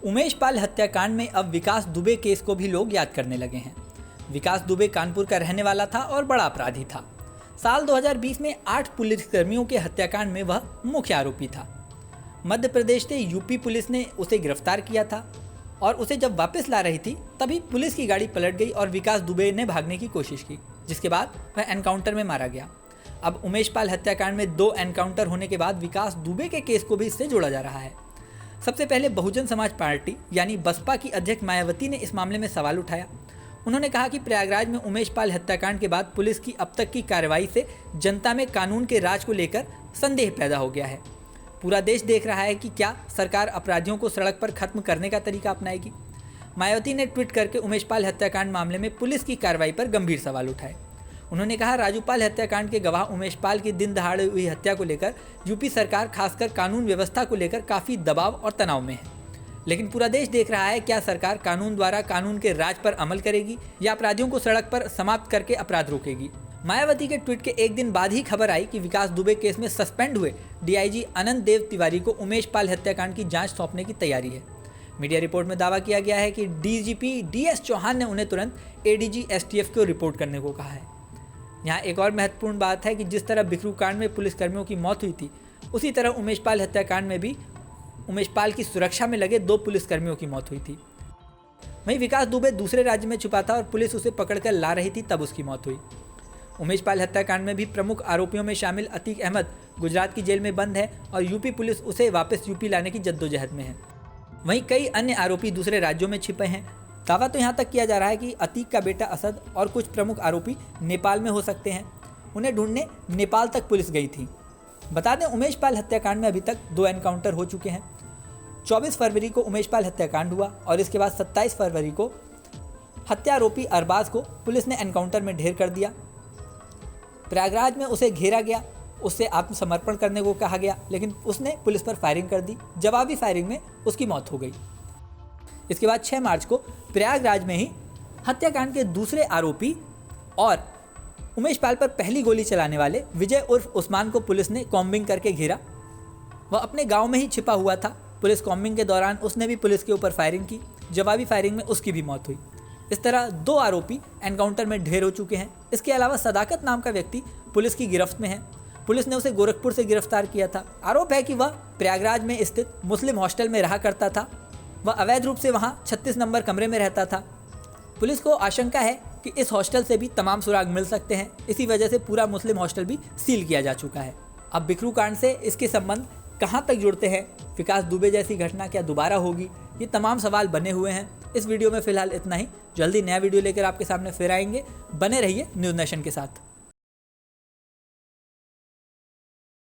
उमेश पाल हत्याकांड में अब विकास दुबे केस को भी लोग याद करने लगे हैं। विकास दुबे कानपुर का रहने वाला था और बड़ा अपराधी था। साल 2020 में 8 पुलिसकर्मियों के हत्याकांड में वह मुख्य आरोपी था। मध्य प्रदेश से यूपी पुलिस ने उसे गिरफ्तार किया था और उसे जब वापस ला रही थी तभी पुलिस की गाड़ी पलट गई और विकास दुबे ने भागने की कोशिश की, जिसके बाद वह एनकाउंटर में मारा गया। अब उमेश पाल हत्याकांड में 2 एनकाउंटर होने के बाद विकास दुबे के केस को भी इससे जोड़ा जा रहा है। सबसे पहले बहुजन समाज पार्टी यानी बसपा की अध्यक्ष मायावती ने इस मामले में सवाल उठाया। उन्होंने कहा कि प्रयागराज में उमेश पाल हत्याकांड के बाद पुलिस की अब तक की कार्रवाई से जनता में कानून के राज को लेकर संदेह पैदा हो गया है। पूरा देश देख रहा है कि क्या सरकार अपराधियों को सड़क पर खत्म करने का तरीका अपनाएगी। मायावती ने ट्वीट करके उमेश पाल हत्याकांड मामले में पुलिस की कार्रवाई पर गंभीर सवाल उठाए। उन्होंने कहा, राजूपाल हत्याकांड के गवाह उमेश पाल की दिन दहाड़े हुई हत्या को लेकर यूपी सरकार खासकर कानून व्यवस्था को लेकर काफ़ी दबाव और तनाव में है, लेकिन पूरा देश देख रहा है क्या सरकार कानून द्वारा कानून के राज पर अमल करेगी या अपराधियों को सड़क पर समाप्त करके अपराध रोकेगी। मायावती के ट्वीट के एक दिन बाद ही खबर आई कि विकास दुबे केस में सस्पेंड हुए डीआईजी अनंत देव तिवारी को उमेश पाल हत्याकांड की जांच सौंपने की तैयारी है। मीडिया रिपोर्ट में दावा किया गया है कि डीजीपी डीएस चौहान ने उन्हें तुरंत एडीजी एसटीएफ को रिपोर्ट करने को कहा है। यहाँ एक और महत्वपूर्ण बात है कि जिस तरह बिकरू कांड में पुलिसकर्मियों की मौत हुई थी, उसी तरह उमेश पाल हत्याकांड में भी उमेश पाल की सुरक्षा में लगे 2 पुलिसकर्मियों की मौत हुई थी। वहीं विकास दुबे दूसरे राज्य में छुपा था और पुलिस उसे पकड़कर ला रही थी, तब उसकी मौत हुई। उमेश पाल हत्याकांड में भी प्रमुख आरोपियों में शामिल अतीक अहमद गुजरात की जेल में बंद है और यूपी पुलिस उसे वापस यूपी लाने की जद्दोजहद में है। वहीं कई अन्य आरोपी दूसरे राज्यों में छिपे हैं। दावा तो यहाँ तक किया जा रहा है कि अतीक का बेटा असद और कुछ प्रमुख आरोपी नेपाल में हो सकते हैं। उन्हें ढूंढने नेपाल तक पुलिस गई थी। बता दें, उमेश पाल हत्याकांड में अभी तक 2 एनकाउंटर हो चुके हैं। 24 फरवरी को उमेश पाल हत्याकांड हुआ और इसके बाद 27 फरवरी को हत्यारोपी अरबाज को पुलिस ने एनकाउंटर में ढेर कर दिया। प्रयागराज में उसे घेरा गया, उससे आत्मसमर्पण करने को कहा गया, लेकिन उसने पुलिस पर फायरिंग कर दी। जवाबी फायरिंग में उसकी मौत हो गई। इसके बाद 6 मार्च को प्रयागराज में ही हत्याकांड के दूसरे आरोपी और उमेश पाल पर पहली गोली चलाने वाले विजय उर्फ उस्मान को पुलिस ने कॉम्बिंग करके घेरा। वह अपने गांव में ही छिपा हुआ था। पुलिस कॉम्बिंग के दौरान उसने भी पुलिस के ऊपर फायरिंग की। जवाबी फायरिंग में उसकी भी मौत हुई। इस तरह 2 आरोपी एनकाउंटर में ढेर हो चुके हैं। इसके अलावा सदाकत नाम का व्यक्ति पुलिस की गिरफ्त में है। पुलिस ने उसे गोरखपुर से गिरफ्तार किया था। आरोप है कि वह प्रयागराज में स्थित मुस्लिम हॉस्टल में रहा करता था। वह अवैध रूप से वहां 36 नंबर कमरे में रहता था। पुलिस को आशंका है कि इस हॉस्टल से भी तमाम सुराग मिल सकते हैं। इसी वजह से पूरा मुस्लिम हॉस्टल भी सील किया जा चुका है। अब बिकरू कांड से इसके संबंध कहां तक जुड़ते हैं, विकास दुबे जैसी घटना क्या दोबारा होगी, ये तमाम सवाल बने हुए हैं। इस वीडियो में फिलहाल इतना ही। जल्दी नया वीडियो लेकर आपके सामने फिर आएंगे। बने रहिए न्यूज़ नेशन के साथ।